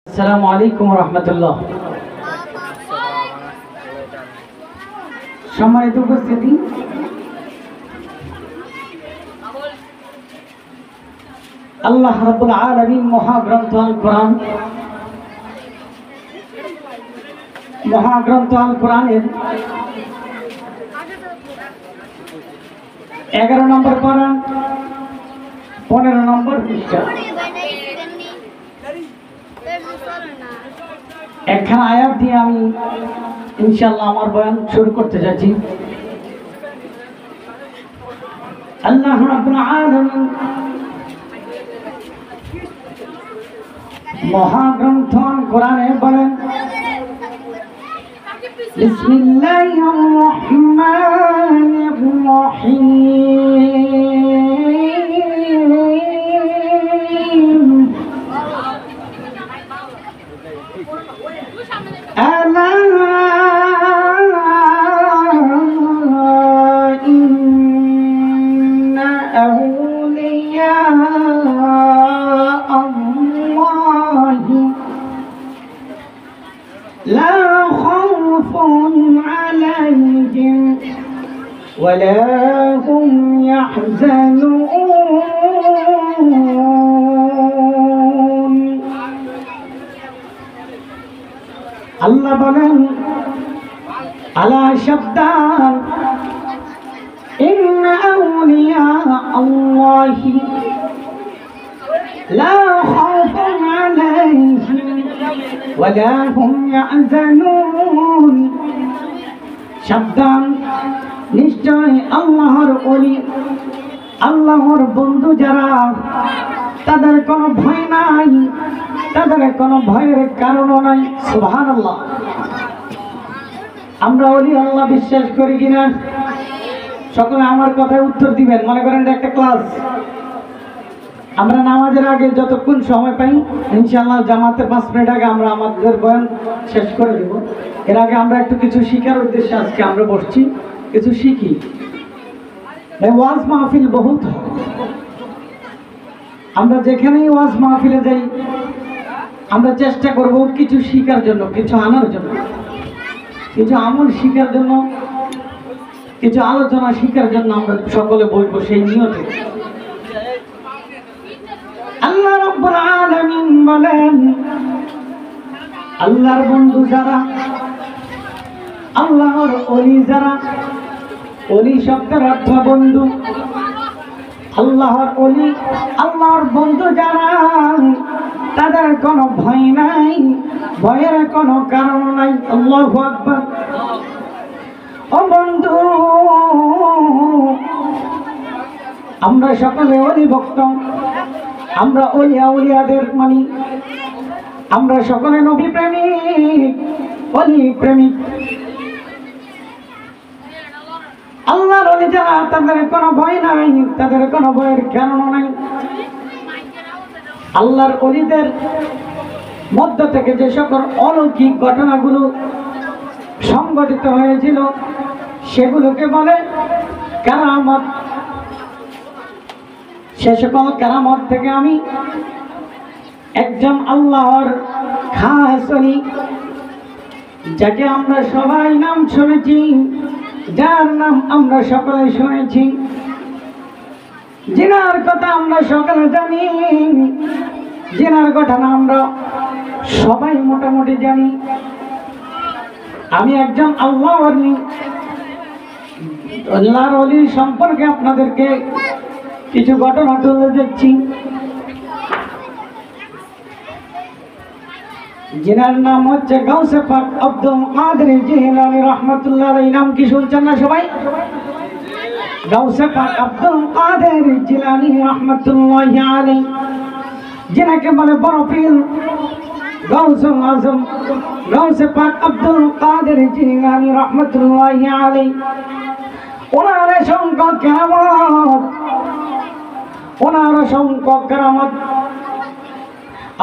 আসসালামু আলাইকুম ওয়া রাহমাতুল্লাহ। সম্মানিত উপস্থিতি, আল্লাহ রাব্বুল আলামিন মহাগ্রন্থ আল কোরআনের 11 নম্বর পারা 15 নম্বর পৃষ্ঠা একখানা আয়াত দিয়ে আমি ইনশাআল্লাহ আমার বয়ান শুরু করতে যাচ্ছি। আল্লাহ রাব্বুল আলামিন মহাগ্রন্থ কোরআনে বলেন, বিসমিল্লাহির রহমানির রহিম, ألا إن أولياء الله لا خوف عليهم ولا هم يحزنون। আল্লাহ বলেন, আলা শব্দান ইন্না আউলিয়া আল্লাহি লা খাউফুন আলাইহিম ওয়া লা হুম ইয়াহজানুন। সাবধান, নিশ্চয় আল্লাহর ওলি, আল্লাহর বন্ধু যারা, তাদের কোনো ভয় নাই, তাদের কোনো ভয়ের কারণও নাই। সুবহানাল্লাহ। আমরা ওলি আল্লাহ বিশ্বাস করি কিনা সকলে আমার কথায় উত্তর দিবেন। মনে করেন এটা একটা ক্লাস, আমরা নামাজের আগে যতক্ষণ সময় পাই ইনশাআল্লাহ জামাতের 5 মিনিট আগে আমরা আমাদের বয়ান শেষ করে দেব। এর আগে আমরা একটু কিছু শিখার উদ্দেশ্যে আজকে আমরা বসছি, কিছু শিখি। ওয়াজ মাহফিল বহুত হয়, আমরা যেখানেই ওয়াজ মাহফিলে যাই আমরা চেষ্টা করব কিছু শিখার জন্য, কিছু আনার জন্য, কিছু আমল শিখার জন্য, কিছু আলোচনা শিখার জন্য আমরা সকলে বসবো সেই নিয়তে। আল্লাহ রাব্বুল আলামিন বলেন, আল্লাহর বন্ধু যারা, আল্লাহর ওলি যারা, ওলি শব্দের অর্থ বন্ধু, আল্লাহর ওলি, আল্লাহর বন্ধু যারা, তাদের কোনো ভয় নাই, ভয়ের কোনো কারণ নাই। আল্লাহু আকবার। ও বন্ধু, আমরা সকলে ওলি ভক্ত, আমরা ওলিয়া উলিয়াদের মানি, আমরা সকলে নবী প্রেমিক, ওলি প্রেমিক। আল্লাহর ওলি যারা, তাদের কোনো ভয় নাই, তাদের কোনো ভয়ের কারণ নাই। আল্লাহর ওলিদের মধ্য থেকে যে সকল অলৌকিক ঘটনাগুলো সংঘটিত হয়েছিল সেগুলোকে বলে কারামত। সে সকল কারামত থেকে আমি একজন আল্লাহর খাস ওলি, যাকে আমরা সবাই নাম শুনেছি, যার নাম আমরা সকলে শুনেছি, জিনার কথা আমরা সকলে জানি, জিনার ঘটনা আমরা সবাই মোটামুটি জানি। আমি একজন আল্লাহর ওলি, আল্লাহর ওলি সম্পর্কে আপনাদেরকে কিছু ঘটনা তুলে দিচ্ছি। জিনার নাম হচ্ছে গাউসে পাক আব্দুল কাদের জিলানী রাহমাতুল্লাহ আলাইহি। নাম কি শুনছেন না সবাই? গাউসে পাক আব্দুল কাদের জিলানী রাহমাতুল্লাহ আলাইহি, যিনাকে বলে বড় পীর গাউসুল আজম গাউসে পাক আব্দুল কাদের জিলানী রাহমাতুল্লাহ আলাইহি। ওনার অসংখ্য কেরামত, ওনার অসংখ্য কেরামত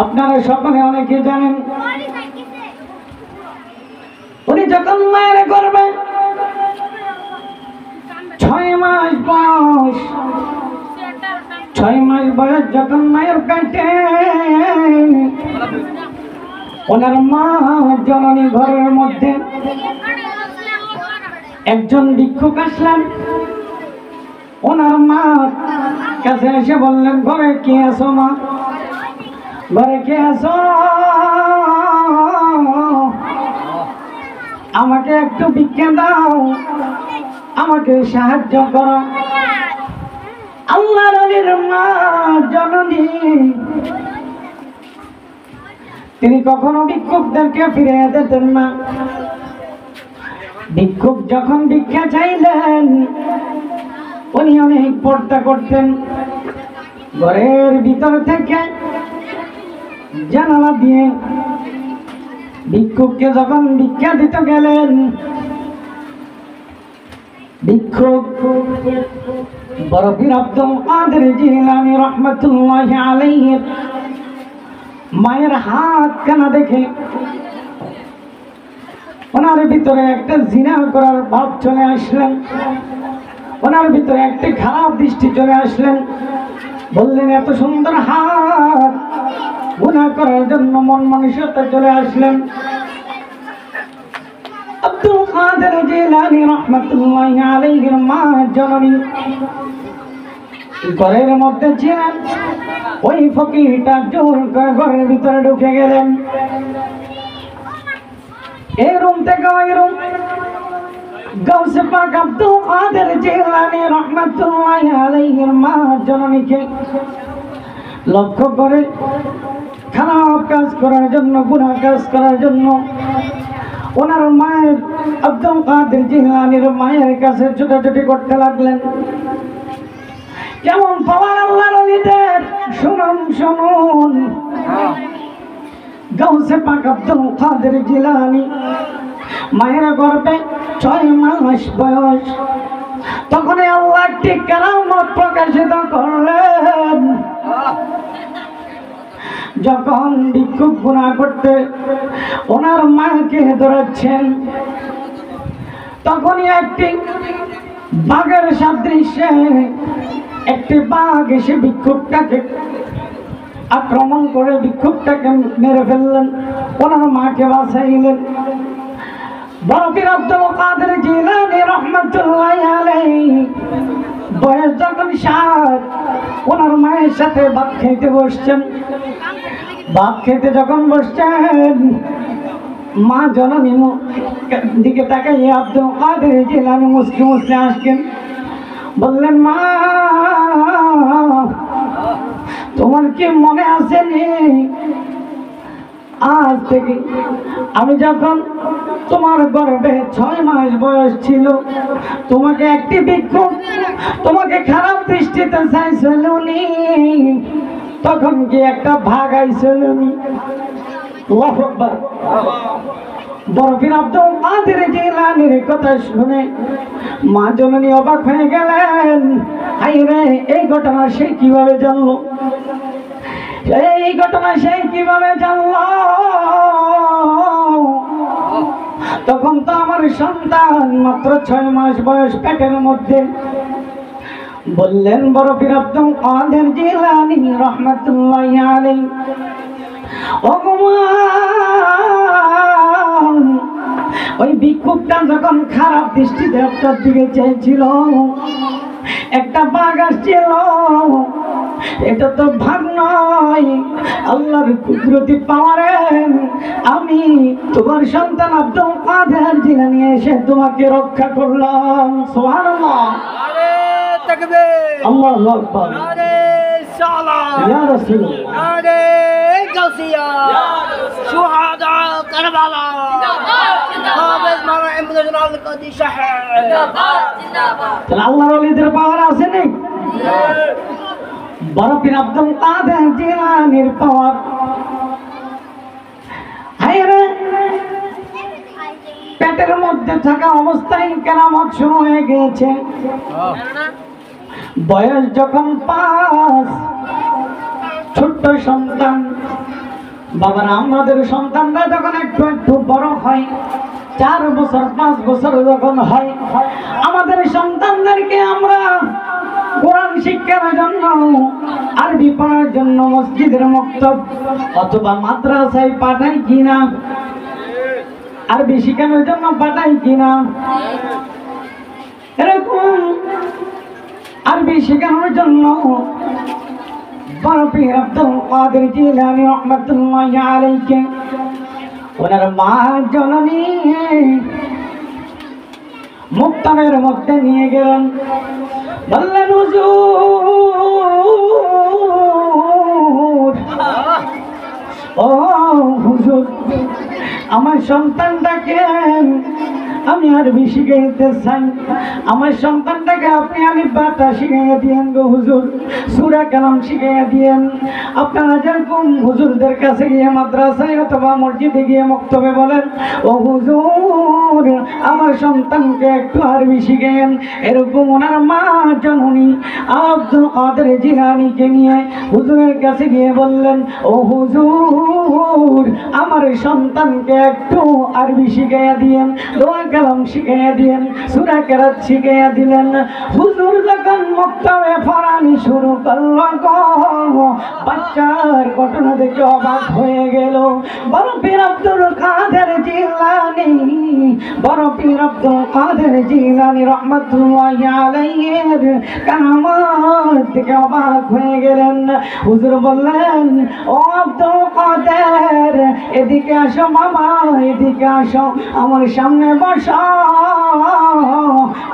আপনারা সকলে অনেকে জানেন। উনি যখন মায়ের গর্ভে 6 মাস বয়স, 6 মাস বয়স যখন মায়ের পেটে ওনার মা জননী ঘরের মধ্যে একজন ভিক্ষুক আসলেন, ওনার মা কাছে এসে বললেন, ঘরে কে আছো মা, ঘরে কে আছো, আমাকে একটু ভিক্ষা দাও, আমাকে সাহায্য করো। আল্লাহর ওলির মা জননী তিনি কখনো ভিক্ষুকদেরকে ফিরিয়ে দিতেন না। ভিক্ষুক যখন ভিক্ষা চাইলেন উনি অনেক পর্দা করতেন। ঘরের ভিতর থেকে জানালা দিয়ে ভিক্ষুককে যখন ভিক্ষা দিতে গেলেন, ভিক্ষুক বড় পীর আব্দুল কাদের জিলানী রাহমাতুল্লাহি আলাইহির মায়ের হাত কানা দেখে ওনার ভিতরে একটা জিনা করার ভাব চলে আসলেন, ওনার ভিতরে একটা খারাপ দৃষ্টি চলে আসলেন। বললেন, এত সুন্দর হাত, গুনাহ করার জন্য মন মানসিকতা চলে আসলেন। আব্দুল কাদের জিলানী রাহমাতুল্লাহি আলাইহির মা জননী ঘরের মধ্যে ছিলেন। ওই ফকিরটা জোর করে ঘরের ভিতরে ঢুকে গেলেন। এই রুম থেকে ওই রুম, গাউসে পাক আব্দুল কাদের জিলানী রাহমাতুল্লাহি আলাইহির মা জননীকে লক্ষ্য করে খারাপ কাজ করার জন্য, গুনাহ কাজ করার জন্য ওনার মায়ের আব্দুল কাদের জিলানীর মায়ের কাছে ছুটাছুটি করতে লাগলেন। কেমন পাওয়ার আল্লাহর ওলিদের, শুনুন শুনুন। গাউসে পাক আব্দুল কাদের জিলানী মায়ের গর্ভে 6 মাস বয়স, তখন আল্লাহ একটি কেরামত প্রকাশিত করলেন। যখন ভিক্ষুক গুনাহ করতে ওনার মাকে ধরাচ্ছেন, তখনই একটি বাঘের সাদৃশ্যে একটি বাঘ এসে ভিক্ষুকটাকে আক্রমণ করে ভিক্ষুকটাকে মেরে ফেললেন, ওনার মাকে বাঁচাইলেন। বড় পীর আব্দুল কাদের জিলানী রাহমাতুল্লাহি আলাইহি বয়স যখন 7, ওনার মায়ের সাথে ভাত খেতে বসছেন। ভাত খেতে যখন বসছেন, মা জননী দিকে তাকাইয়ে আব্দুল কাদের জিলানী মুসকি মুসকি আসছেন। বললেন, মা তোমার কি মনে আছে নি, আজ থেকে আমি যখন তোমার গর্ভে 6 মাস বয়স ছিল, তোমাকে একটি ভিক্ষুক তোমাকে খারাপ দৃষ্টিতে চাইছিল নি, তখন কি একটা ভাগ আইছিল নি? আল্লাহু আকবার। বড় পীর আব্দুল কাদের জিলানীর কথা শুনে মা জননী অবাক হয়ে গেলেন। আইরে, এই ঘটনা সে কিভাবে জানলো? এই ঘটনা সে কিভাবে জানলো? তখন তো আমার সন্তান মাত্র 6 মাস বয়স পেটের মধ্যে। বললেন বড় পীর আব্দুল কাদের জিলানী রাহমাতুল্লাহি আলাইহি, ওই ভিক্ষুকটা যখন খারাপ দৃষ্টিতে আপনার দিকে চেয়েছিল, একটা বাঘ আসছিল, এটা তো ভাগ নয়, আল্লাহর কুদরতি পাওয়ারে আমি তোমার সন্তান আব্দুল কাদের জিলানী এসে তোমাকে রক্ষা করলাম। সুবহানাল্লাহ, নারে তাকবীর, আল্লাহু আকবার, নারে সালাম, ইয়া রাসূলুল্লাহ, নারে গাউসিয়া, শুহাদা কারবালা, হাফেজ মাওলানা ইমদাদুল আল-কাদি শাহ, জিন্দাবাদ জিন্দাবাদ। আল্লাহর ওলিদের পাওয়ার আছে না? বড় পীর আব্দুল কাদের জিলানীর পাওয়ার। হায়রে, পেটের মধ্যে থাকা অবস্থায় কেরামত শুরু হয়ে গেছে। বয়স যখন 5, ছোট্ট সন্তান। বাবারা, আমাদের সন্তানরা যখন একটু একটু বড় হয়, 4 বছর 5 বছর যখন হয়, আমাদের সন্তানদেরকে আমরা কোরআন শিক্ষার জন্য, আরবি পড়ার জন্য মসজিদের মক্তব অথবা মাদ্রাসায় পাঠাই কিনা? আরবি শিখানোর জন্য পাঠাই কিনা? এরকম আরবি শেখানোর জন্য বড় পীর আব্দুল কাদের জিলানী রাহমাতুল্লাহি আলাইহি ওনার মা জননী মুক্তাবের মধ্যে নিয়ে গেলেন। বললেন, হুজুর, ও হুজুর, আমার সন্তানটাকে আমি আরবি শিখাইতে চাই। আমার সন্তানটাকে আপনি আলিফ বাটা শিখাইয়া দিয়েন গো হুজুর, সূরা কালাম শিখাইয়া দিয়েন। আপনারা যেরকম হুজুরদের কাছে গিয়ে মাদ্রাসায় অথবা মসজিদে গিয়ে মক্তবে বলেন, ও হুজুর আমার সন্তানকে একটু আরবি শিখাইয়েন, এরকম ওনার মা জননী আব্দুল কাদের জিলানীকে নিয়ে হুজুরের কাছে গিয়ে বললেন, ও হুজুর আমার সন্তানকে একটু আরবি শিখাইয়া দিয়েন, দোয়া কালাম শিখাইয়া দিয়েন, সূরা কেরাত শিখাইয়া দিলেন। হুজুর যখন মক্তবে পড়ানি শুরু করলো গো, বাচ্চার ঘটনা দেখে অবাক হয়ে গেল। বড় পীর আব্দুল কাদের জিলানী, বড় পীর আব্দুল কাদের জিলানী রাহমাতুল্লাহি আলাইহির কারামাত দেখে অবাক হয়ে গেলেন। হুজুর বললেন, ও আব্দুল কাদের এদিকে আসো মামা, এদিকে আসো, আমার সামনে বসো,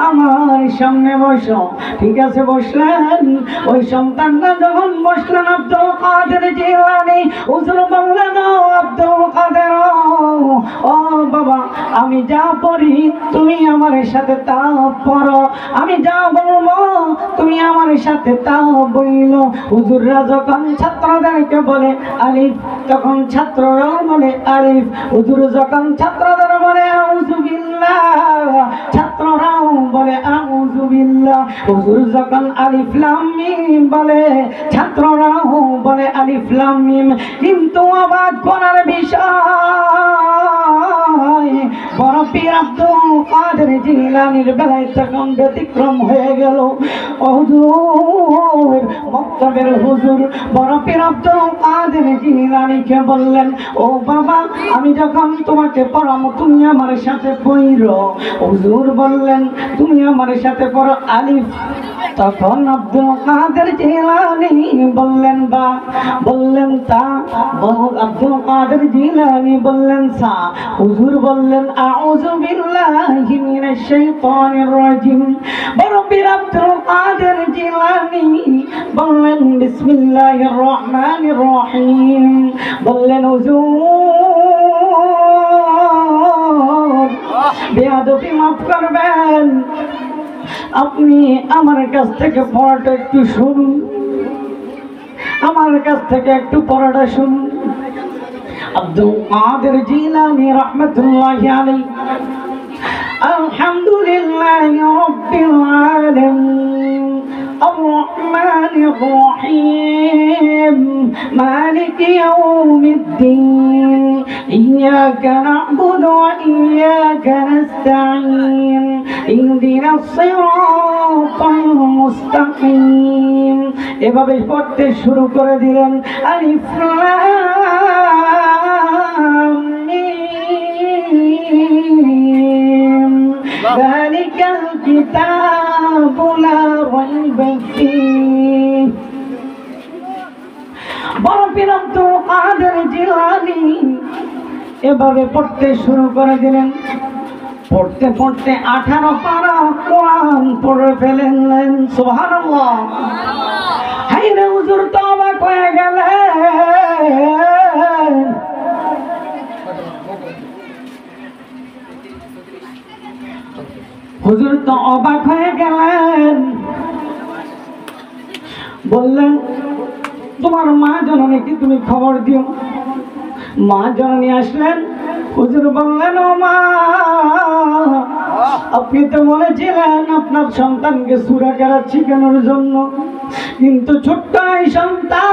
আমার সামনে বসো। ঠিক আছে, বসলেন। ওই সন্তানটা যখন বসলেন আব্দুল কাদের জিলানী, হুজুর বললেন, ও আব্দুল কাদের, ও বাবা, আমি যা পড়ি তুমি আমার সাথে তা পড়ো, আমি যা বলবো তুমি আমার সাথে তা বইলো। হুজুররা যখন ছাত্রদেরকে বলে আলিফ, তখন ছাত্ররাও বলে আলিফ। হুজুর যখন ছাত্রদের বলে আউযু বিল্লাহ, ছাত্ররাও বলে আউযু বিল্লাহ। হুজুর যখন আলিফ লাম মিম বলে, ছাত্ররাও বলে আলিফ লাম মিম। কিন্তু অবাক করার বিষয়, বড় পীর আব্দুল কাদের জিলানীর বেলায় তখন ব্যতিক্রম হয়ে গেল। হুজুর মক্তবের হুজুর বড় পীর আব্দুল কাদের জিলানীকে বললেন, ও বাবা, আমি যখন তোমাকে পড়াবো তুমি আমার সাথে পড়ো। হুজুর বললেন, তুমি আমার সাথে পড়ো আলিফ। তখন আব্দুল কাদের জিলানী বললেন বা, বললেন তা, আব্দুল কাদের জিলানী বললেন সা। হুজুর বললেন, আউযু বিল্লাহি মিনাশ শাইতানির রাজিম। বড় পীর আব্দুল কাদের জিলানী বললেন, বিসমিল্লাহির রহমানির রহিম। বললেন, হুজুর বেয়াদবি মাফ করবেন, আপনি আমার কাছ থেকে পড়াটা একটু শুনুন, আমার কাছ থেকে একটু পড়াটা শুনুন। আব্দুল কাদের জিলানী রাহমাতুল্লাহি আলাইহি, আলহামদুলিল্লাহি রাব্বিল আলামিন, الرحمن الرحيم مالك يوم الدين إياك نعبد وإياك نستعين اهدنا الصراط المستقيم। এভাবে পড়তে শুরু করে দিলেন, আলিফ লাম মিম যালিকাল কিতাবু লা রাইবা ফীহ। বড় পীর আব্দুল কাদের জিলানী এভাবে পড়তে শুরু করে দিলেন। পড়তে পড়তে 18 পারা কোরআন পড়ে ফেললেন। সুবহানাল্লাহ। হায় রে হুজুর তো অবাক হয়ে গেলেন। হুজুর তো অবাক হয়ে গেলেন। বললেন, তোমার মা জননী কি তুমি খবর দিও। মা জননী আসলেন। হুজুর বললেন, ও মা, আপনি তো বলেছিলেন আপনার সন্তানকে সূরা কেরাত শেখানোর জন্য, কিন্তু ছোট্ট এই সন্তান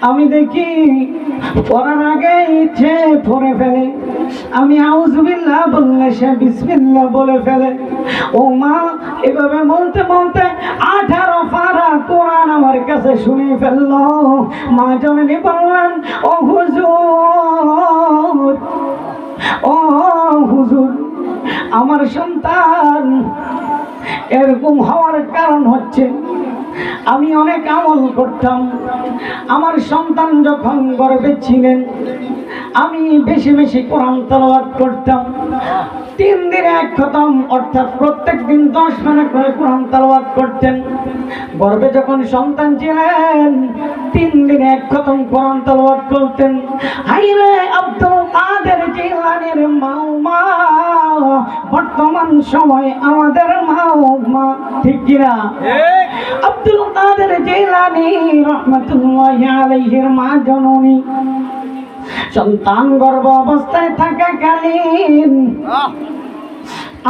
আমি দেখি পড়ার আগে ইচ্ছে পড়ে ফেলে, আমি আউযুবিল্লাহ বললে সে বিসমিল্লাহ বলে ফেলে। ও মা, এভাবে বলতে বলতে 18 পারা কোরআন আমার কাছে শুনে ফেললো। মা জননী বললেন, ও হুজুর, ও হুজুর, আমার সন্তান এরকম হওয়ার কারণ হচ্ছে আমি অনেক আমল করতাম। আমার সন্তান যখন গর্ভে ছিলেন আমি বেশি বেশি কোরআন তেলাওয়াত করতাম। 3 দিনে 1 খতম, অর্থাৎ প্রত্যেক দিন 10 মিনিট করে কোরআন তেলাওয়াত করতেন। গর্ভে যখন সন্তান ছিলেন 3 দিনে 1 খতম কোরআন তেলাওয়াত করতেন। হায়রে আব্দুল কাদের জিলানীর মা, বর্তমান সময় আমাদের মা, ঠিক কিনা? আব্দুল কাদের জিলানী রাহমাতুল্লাহি আলাইহির মা জননী সন্তান গর্ভ অবস্থায় থাকাকালীন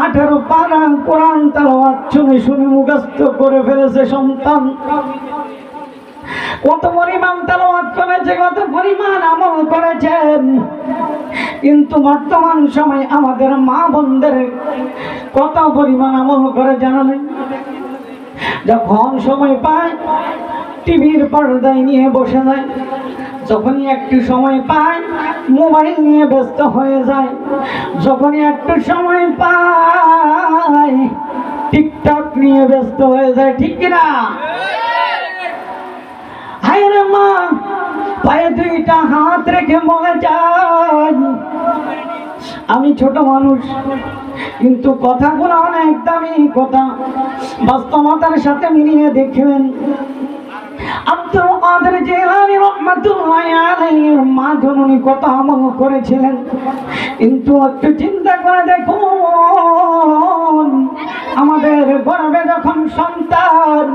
18 পারা কোরআন তেলাওয়াত শুনে শুনে মুখস্থ করে ফেলেছে সন্তান। কত পরিমাণ তেলাওয়াত করেছে, কত পরিমাণ আমল করেছেন, কিন্তু বর্তমান সময় আমাদের মা বোনদের কত পরিমাণ আমল করে জানা নেই। যখন সময় পায় টিভির পর্দায় নিয়ে বসে যায়, যখনই একটু সময় পায় মোবাইল নিয়ে ব্যস্ত হয়ে যায়, যখনই একটু সময় পায় টিকটক নিয়ে ব্যস্ত হয়ে যায়, ঠিক কিনা? হায়রে মা, পায়ে 2টা হাত রেখে বলে যায়, আমি ছোট মানুষ কিন্তু কথাগুলো অনেক দামি কথা, বাস্তবতার সাথে মিলিয়ে দেখবেন। আব্দুল কাদের জিলানী রাহমাতুল্লাহি আলাইহির মা জননী কত আমল করেছিলেন, কিন্তু একটু চিন্তা করে দেখুন আমাদের গর্ভে যখন সন্তান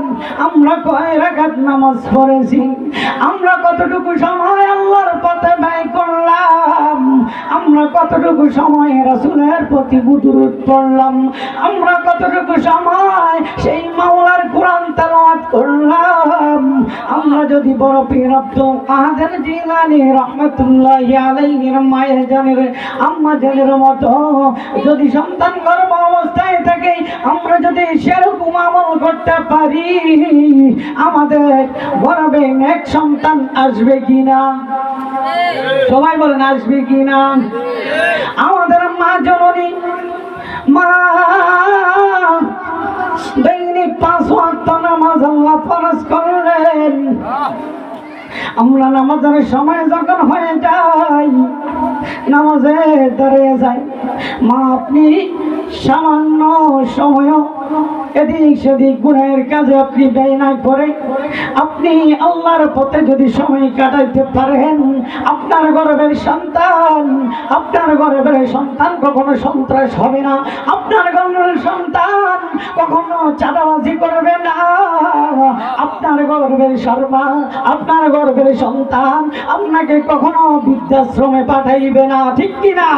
আমরা কয় রাকাত নামাজ পড়েছি, আমরা কতটুকু সময় আল্লাহর পথে ব্যয় করলাম, আমরা কতটুকু সময় রাসূলের প্রতি দুরূদ পড়লাম, আমরা কতটুকু সময় সেই মাওলার কোরআন তেলাওয়াত করলাম। আমরা যদি বড় পীর আব্দুল কাদের জিলানী রাহমাতুল্লাহি আলাইহির মায়ের জানের আম্মা জানের মতো যদি সন্তান গর্ভ অবস্থায় থাকে, আমরা যদি সেরকম আমল করতে পারি, আমাদের গর্ভে নেক সন্তান আসবে কিনা? সবাই বলেন আসবে কিনা? আমাদের মা জননী মা দৈনিক 5 ওয়াক্ত নামাজ আল্লাহ ফরজ করলেন। আমরা নামাজের সময় যখন হয়ে যাই নামাজে দাঁড়িয়ে যাই, মা আপনি সামান্য সময় এদিক সেদিক গুনাহের কাজে আপনি ব্যয় না করে আপনি আল্লাহর পথে যদি সময় কাটাইতে পারেন, আপনার গর্ভের সন্তান কখনো সন্ত্রাস হবে না, আপনার গর্ভের সন্তান কখনো চাঁদাবাজি করবে না, আপনার গর্ভের সন্তান আপনাকে কখনো বৃদ্ধাশ্রমে পাঠাইবে না, ঠিক কিনা?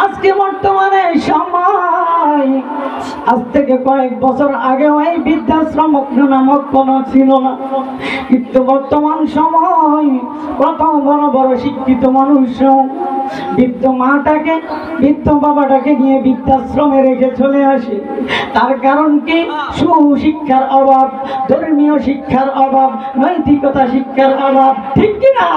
আজকে বর্তমানে সময়, আজ থেকে কয়েক বছর আগে ওই বৃদ্ধাশ্রম নামক কোনো ছিল না, কিন্তু বর্তমান সময় কত বড় বড় শিক্ষিত মানুষ বৃদ্ধ মাটাকে বৃদ্ধ বাবাটাকে নিয়ে বৃদ্ধাশ্রমে রেখে চলে আসে। তার কারণ কি? সুশিক্ষার অভাব, ধর্মীয় শিক্ষার অভাব, নৈতিকতা শিক্ষার অভাব, ঠিক কিনা?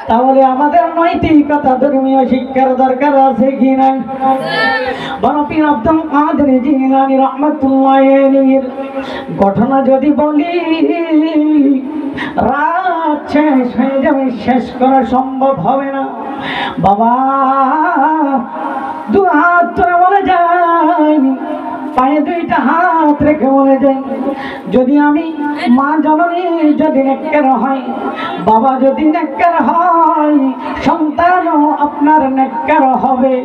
তাহলে আমাদের নৈতিকতা ধর্মীয় শিক্ষার দরকার আছে কি না? বড় পীর আব্দুল কাদের জিলানী রাহমাতুল্লাহি আলাইহির ঘটনা যদি বলি রাত শেষ হয়ে যাবে, শেষ করা সম্ভব হবে না। বাবা 2 হাত ধরে বলে যায়, পায়ে 2টা হাত রেখে বলে যাই, যদি আমি মা জননী যদি নেককার হয়, বাবা যদি নেককার হয়, সন্তানও আপনার নেককার হবে।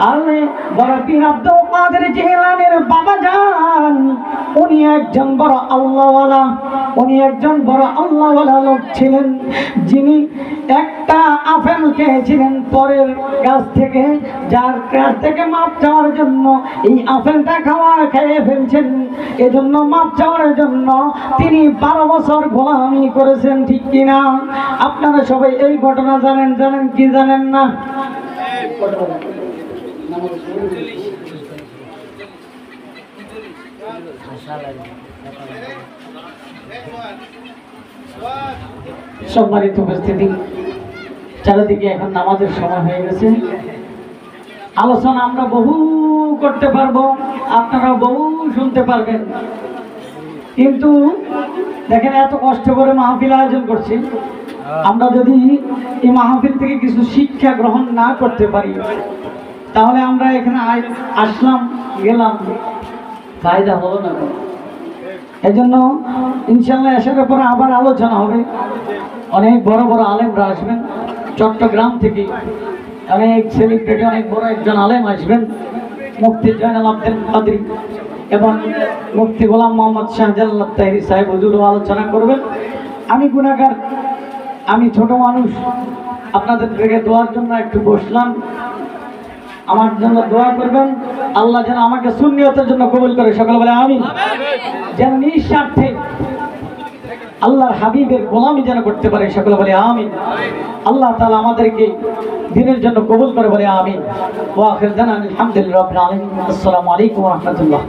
আরে বড় পীর আব্দুল কাদের জিলানীর বাবা জান উনি একজন বড় আল্লাহওয়ালা, উনি একজন বড় আল্লাহওয়ালা লোক ছিলেন, যিনি একটা আপেল খেয়েছিলেন পরের গাছ থেকে, যার কাছ থেকে মাপ চাওয়ার জন্য এই আপেলটা খেয়ে ফেলছেন, এজন্য মাপ চাওয়ার জন্য তিনি 12 বছর গোলামি করেছেন, ঠিক কিনা? আপনারা সবাই এই ঘটনা জানেন, জানেন কি জানেন না? সম্মানিত উপস্থিতি, চারিদিকে এখন নামাজের সময় হয়ে গেছে। আলোচনা আমরা বহু করতে পারবো, আপনারা বহু শুনতে পারবেন, কিন্তু দেখেন এত কষ্ট করে মাহফিল আয়োজন করছি, আমরা যদি এই মাহফিল থেকে কিছু শিক্ষা গ্রহণ না করতে পারি, তাহলে আমরা এখানে আসলাম গেলাম, ফায়দা হলো না। এজন্য ইনশাল্লাহ এসের পরে আবার আলোচনা হবে, অনেক বড় বড় আলেমরা আসবেন, চট্টগ্রাম থেকে অনেক সেলিব্রিটি, অনেক বড় একজন আলেম আসবেন, মুফতি জয়নাল আব্দুল কাদের এবং মুফতি গোলাম মোহাম্মদ শাহজালাল তাহিরি সাহেব হুজুরও আলোচনা করবেন। আমি গুনাহগার, আমি ছোট মানুষ, আপনাদের থেকে দোয়ার জন্য একটু বসলাম, আমার জন্য দোয়া করবেন, আল্লাহ যেন আমাকে সুন্নিয়তের জন্য কবুল করে, সকলে বলে আমিন। যেন নিঃস্বার্থে আল্লাহর হাবিবের গোলামি যেন করতে পারে, সকলে বলে আমিন। আল্লাহ তাআলা আমাদেরকে দিনের জন্য কবুল করে, বলে আমিন। ওয়া আখির দাওয়ানা আলহামদুলিল্লাহি রাব্বিল আলামিন। আসসালামু আলাইকুম ওয়া রাহমাতুল্লাহ।